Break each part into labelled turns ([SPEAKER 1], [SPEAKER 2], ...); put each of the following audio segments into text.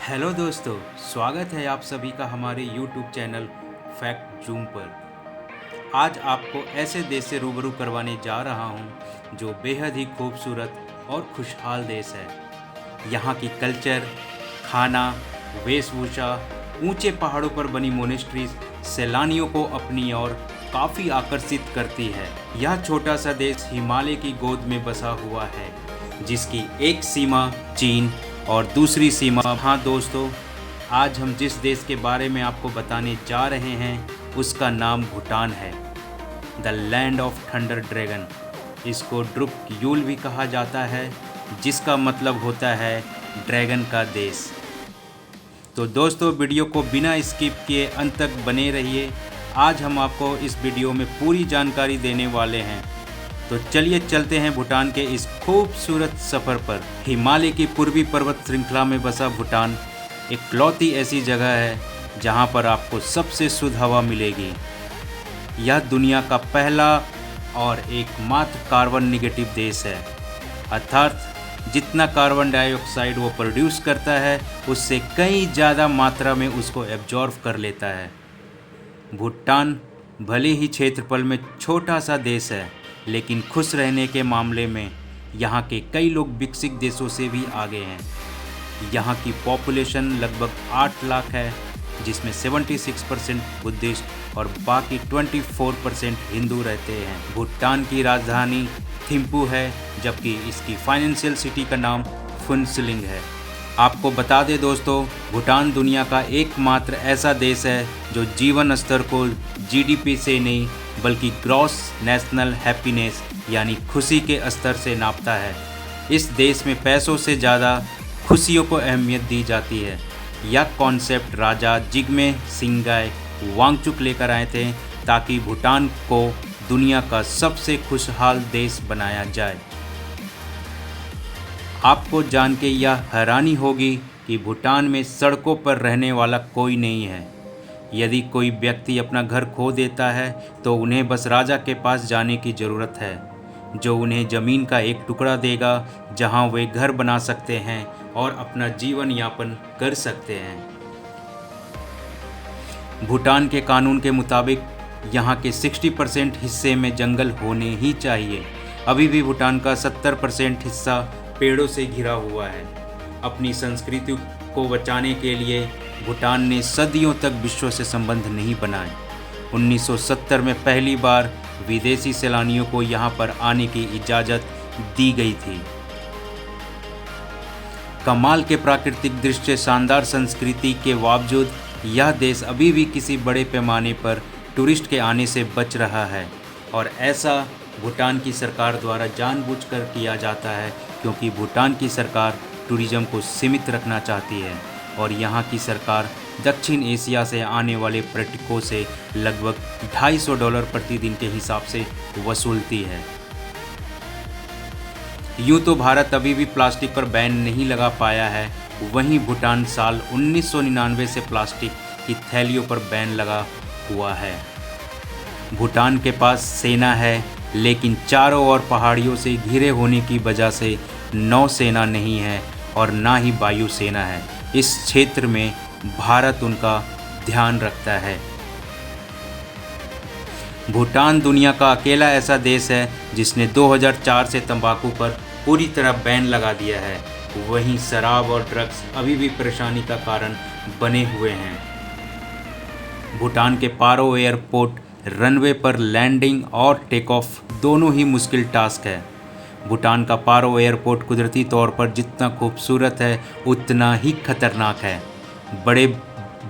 [SPEAKER 1] Hello दोस्तों, स्वागत है आप सभी का हमारे YouTube चैनल फैक्ट जूम पर। आज आपको ऐसे देश से रूबरू करवाने जा रहा हूं जो बेहद ही खूबसूरत और खुशहाल देश है। यहाँ की कल्चर, खाना, वेशभूषा, ऊंचे पहाड़ों पर बनी मोनेस्ट्रीज सैलानियों को अपनी ओर काफ़ी आकर्षित करती है। यह छोटा सा देश हिमालय की गोद में बसा हुआ है, जिसकी एक सीमा चीन और दूसरी सीमा। हाँ दोस्तों, आज हम जिस देश के बारे में आपको बताने जा रहे हैं उसका नाम भूटान है। The land of thunder dragon. इसको ड्रुक यूल भी कहा जाता है, जिसका मतलब होता है ड्रैगन का देश। तो दोस्तों, वीडियो को बिना स्किप किए अंत तक बने रहिए। आज हम आपको इस वीडियो में पूरी जानकारी देने वाले हैं। तो चलिए चलते हैं भूटान के इस खूबसूरत सफ़र पर। हिमालय की पूर्वी पर्वत श्रृंखला में बसा भूटान इकलौती ऐसी जगह है जहां पर आपको सबसे शुद्ध हवा मिलेगी। यह दुनिया का पहला और एकमात्र कार्बन निगेटिव देश है, अर्थात जितना कार्बन डाइऑक्साइड वो प्रोड्यूस करता है उससे कई ज़्यादा मात्रा में उसको एब्जॉर्ब कर लेता है। भूटान भले ही क्षेत्रफल में छोटा सा देश है, लेकिन खुश रहने के मामले में यहाँ के कई लोग विकसित देशों से भी आगे हैं। यहाँ की पॉपुलेशन लगभग 8 लाख है, जिसमें 76% बुद्धिस्ट और बाकी 24% हिंदू रहते हैं। भूटान की राजधानी थिम्पू है, जबकि इसकी फाइनेंशियल सिटी का नाम फुनसिलिंग है। आपको बता दें दोस्तों, भूटान दुनिया का एकमात्र ऐसा देश है जो जीवन स्तर को जीडीपी से नहीं बल्कि ग्रॉस नेशनल हैप्पीनेस यानी खुशी के स्तर से नापता है। इस देश में पैसों से ज़्यादा खुशियों को अहमियत दी जाती है। यह कॉन्सेप्ट राजा जिग्मे सिंगाय वांगचुक लेकर आए थे ताकि भूटान को दुनिया का सबसे खुशहाल देश बनाया जाए। आपको जान के यह हैरानी होगी कि भूटान में सड़कों पर रहने वाला कोई नहीं है। यदि कोई व्यक्ति अपना घर खो देता है तो उन्हें बस राजा के पास जाने की ज़रूरत है, जो उन्हें ज़मीन का एक टुकड़ा देगा जहां वे घर बना सकते हैं और अपना जीवन यापन कर सकते हैं। भूटान के कानून के मुताबिक यहाँ के 60% हिस्से में जंगल होने ही चाहिए। अभी भी भूटान का 70% हिस्सा पेड़ों से घिरा हुआ है। अपनी संस्कृति को बचाने के लिए भूटान ने सदियों तक विश्व से संबंध नहीं बनाए। 1970 में पहली बार विदेशी सैलानियों को यहाँ पर आने की इजाज़त दी गई थी। कमाल के प्राकृतिक दृश्य, शानदार संस्कृति के बावजूद यह देश अभी भी किसी बड़े पैमाने पर टूरिस्ट के आने से बच रहा है, और ऐसा भूटान की सरकार द्वारा जानबूझकर किया जाता है, क्योंकि भूटान की सरकार टूरिज़्म को सीमित रखना चाहती है और यहाँ की सरकार दक्षिण एशिया से आने वाले पर्यटकों से लगभग $250 प्रतिदिन के हिसाब से वसूलती है। यूँ तो भारत अभी भी प्लास्टिक पर बैन नहीं लगा पाया है, वहीं भूटान साल 1999 से प्लास्टिक की थैलियों पर बैन लगा हुआ है। भूटान के पास सेना है, लेकिन चारों ओर पहाड़ियों से घिरे होने की वजह से नौसेना नहीं है और ना ही वायुसेना है। इस क्षेत्र में भारत उनका ध्यान रखता है। भूटान दुनिया का अकेला ऐसा देश है जिसने 2004 से तंबाकू पर पूरी तरह बैन लगा दिया है। वहीं शराब और ड्रग्स अभी भी परेशानी का कारण बने हुए हैं। भूटान के पारो एयरपोर्ट रनवे पर लैंडिंग और टेक ऑफ दोनों ही मुश्किल टास्क है। भूटान का पारो एयरपोर्ट कुदरती तौर पर जितना खूबसूरत है उतना ही खतरनाक है। बड़े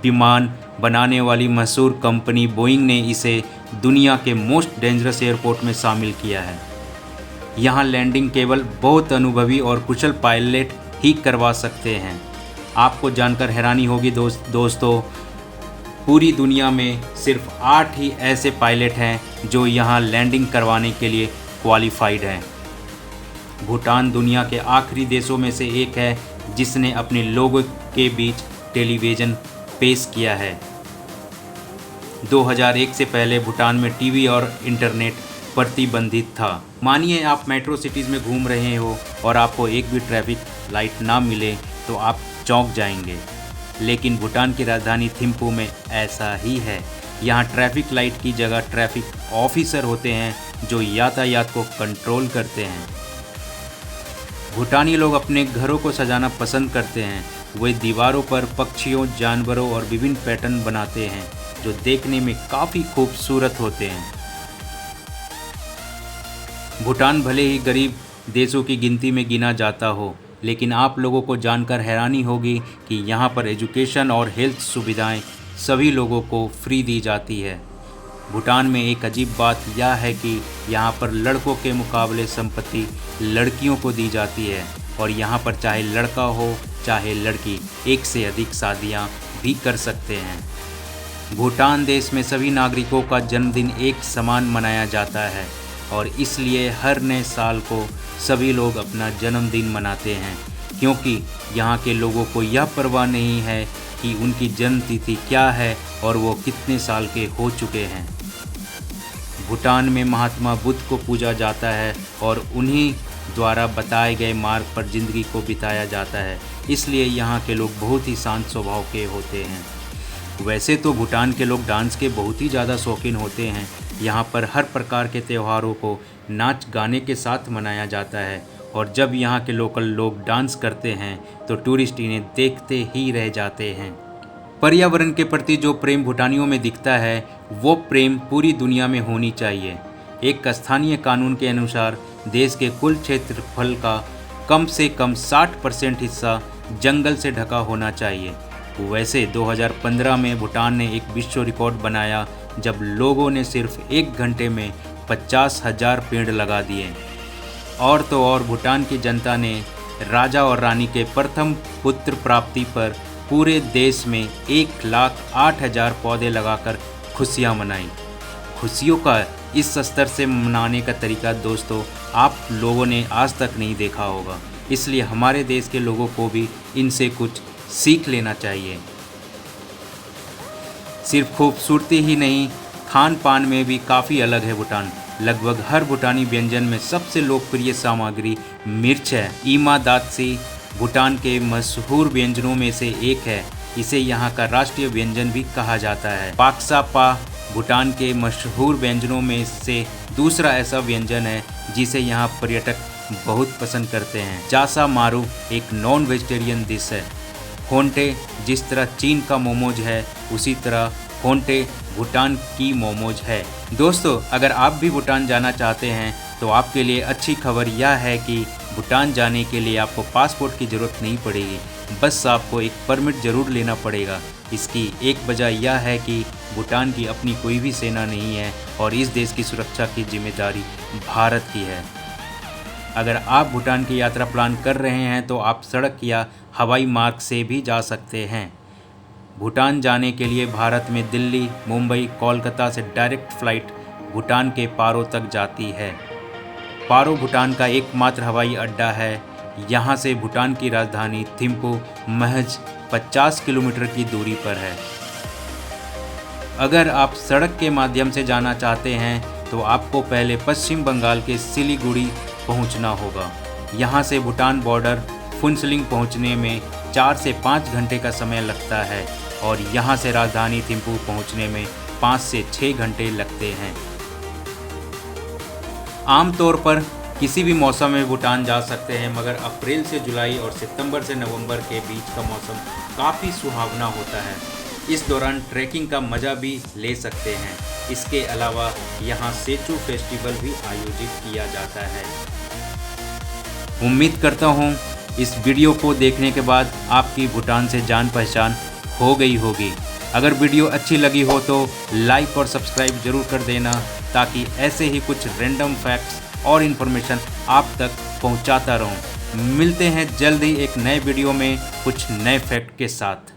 [SPEAKER 1] विमान बनाने वाली मशहूर कंपनी बोइंग ने इसे दुनिया के मोस्ट डेंजरस एयरपोर्ट में शामिल किया है। यहाँ लैंडिंग केवल बहुत अनुभवी और कुशल पायलट ही करवा सकते हैं। आपको जानकर हैरानी होगी दोस्तों, पूरी दुनिया में सिर्फ 8 ही ऐसे पायलट हैं जो यहाँ लैंडिंग करवाने के लिए क्वालिफाइड हैं। भूटान दुनिया के आखिरी देशों में से एक है जिसने अपने लोगों के बीच टेलीविज़न पेश किया है। 2001 से पहले भूटान में टीवी और इंटरनेट प्रतिबंधित था। मानिए आप मेट्रो सिटीज़ में घूम रहे हो और आपको एक भी ट्रैफिक लाइट ना मिले तो आप चौंक जाएंगे। लेकिन भूटान की राजधानी थिम्पू में ऐसा ही है। यहाँ ट्रैफिक लाइट की जगह ट्रैफिक ऑफिसर होते हैं जो यातायात को कंट्रोल करते हैं। भूटानी लोग अपने घरों को सजाना पसंद करते हैं। वे दीवारों पर पक्षियों, जानवरों और विभिन्न पैटर्न बनाते हैं जो देखने में काफ़ी खूबसूरत होते हैं। भूटान भले ही गरीब देशों की गिनती में गिना जाता हो, लेकिन आप लोगों को जानकर हैरानी होगी कि यहाँ पर एजुकेशन और हेल्थ सुविधाएं सभी लोगों को फ्री दी जाती है। भूटान में एक अजीब बात यह है कि यहाँ पर लड़कों के मुकाबले संपत्ति लड़कियों को दी जाती है और यहाँ पर चाहे लड़का हो चाहे लड़की, एक से अधिक शादियाँ भी कर सकते हैं। भूटान देश में सभी नागरिकों का जन्मदिन एक समान मनाया जाता है और इसलिए हर नए साल को सभी लोग अपना जन्मदिन मनाते हैं, क्योंकि यहाँ के लोगों को यह परवाह नहीं है कि उनकी जन्मतिथि क्या है और वो कितने साल के हो चुके हैं। भूटान में महात्मा बुद्ध को पूजा जाता है और उन्हीं द्वारा बताए गए मार्ग पर ज़िंदगी को बिताया जाता है, इसलिए यहाँ के लोग बहुत ही शांत स्वभाव के होते हैं। वैसे तो भूटान के लोग डांस के बहुत ही ज़्यादा शौकीन होते हैं। यहाँ पर हर प्रकार के त्योहारों को नाच गाने के साथ मनाया जाता है और जब यहाँ के लोकल लोग डांस करते हैं तो टूरिस्ट इन्हें देखते ही रह जाते हैं। पर्यावरण के प्रति जो प्रेम भूटानियों में दिखता है वो प्रेम पूरी दुनिया में होनी चाहिए। एक स्थानीय कानून के अनुसार देश के कुल क्षेत्रफल का कम से कम 60% हिस्सा जंगल से ढका होना चाहिए। वैसे 2015 में भूटान ने एक विश्व रिकॉर्ड बनाया जब लोगों ने सिर्फ 1 घंटे में 50,000 पेड़ लगा दिए। और तो और भूटान की जनता ने राजा और रानी के प्रथम पुत्र प्राप्ति पर पूरे देश में 1,08,000 पौधे लगाकर खुशियां मनाई। खुशियों का इस स्तर से मनाने का तरीका दोस्तों आप लोगों ने आज तक नहीं देखा होगा, इसलिए हमारे देश के लोगों को भी इनसे कुछ सीख लेना चाहिए। सिर्फ खूबसूरती ही नहीं, खान पान में भी काफ़ी अलग है भूटान। लगभग हर भूटानी व्यंजन में सबसे लोकप्रिय सामग्री मिर्च है। ईमा दात्सी भूटान के मशहूर व्यंजनों में से एक है। इसे यहाँ का राष्ट्रीय व्यंजन भी कहा जाता है। पाक्सा पा भूटान के मशहूर व्यंजनों में से दूसरा ऐसा व्यंजन है जिसे यहाँ पर्यटक बहुत पसंद करते हैं। जासा मारू एक नॉन वेजिटेरियन डिश है। होंटे जिस तरह चीन का मोमोज है उसी तरह होंटे भूटान की मोमोज है। दोस्तों अगर आप भी भूटान जाना चाहते हैं तो आपके लिए अच्छी खबर यह है कि भूटान जाने के लिए आपको पासपोर्ट की ज़रूरत नहीं पड़ेगी, बस आपको एक परमिट ज़रूर लेना पड़ेगा। इसकी एक वजह यह है कि भूटान की अपनी कोई भी सेना नहीं है और इस देश की सुरक्षा की जिम्मेदारी भारत की है। अगर आप भूटान की यात्रा प्लान कर रहे हैं तो आप सड़क या हवाई मार्ग से भी जा सकते हैं। भूटान जाने के लिए भारत में दिल्ली, मुंबई, कोलकाता से डायरेक्ट फ़्लाइट भूटान के पारो तक जाती है। पारो भूटान का एकमात्र हवाई अड्डा है। यहाँ से भूटान की राजधानी थिम्पू महज 50 किलोमीटर की दूरी पर है। अगर आप सड़क के माध्यम से जाना चाहते हैं तो आपको पहले पश्चिम बंगाल के सिलीगुड़ी पहुंचना होगा। यहां से भूटान बॉर्डर फुनसलिंग पहुंचने में 4 से 5 घंटे का समय लगता है और यहां से राजधानी थिम्पू पहुंचने में 5 से 6 घंटे लगते हैं। आमतौर पर किसी भी मौसम में भूटान जा सकते हैं, मगर अप्रैल से जुलाई और सितंबर से नवंबर के बीच का मौसम काफ़ी सुहावना होता है। इस दौरान ट्रैकिंग का मज़ा भी ले सकते हैं। इसके अलावा यहाँ सेचू फेस्टिवल भी आयोजित किया जाता है। उम्मीद करता हूँ इस वीडियो को देखने के बाद आपकी भूटान से जान पहचान हो गई होगी। अगर वीडियो अच्छी लगी हो तो लाइक और सब्सक्राइब ज़रूर कर देना, ताकि ऐसे ही कुछ रैंडम फैक्ट्स और इन्फॉर्मेशन आप तक पहुंचाता रहूं। मिलते हैं जल्द ही एक नए वीडियो में कुछ नए फैक्ट के साथ।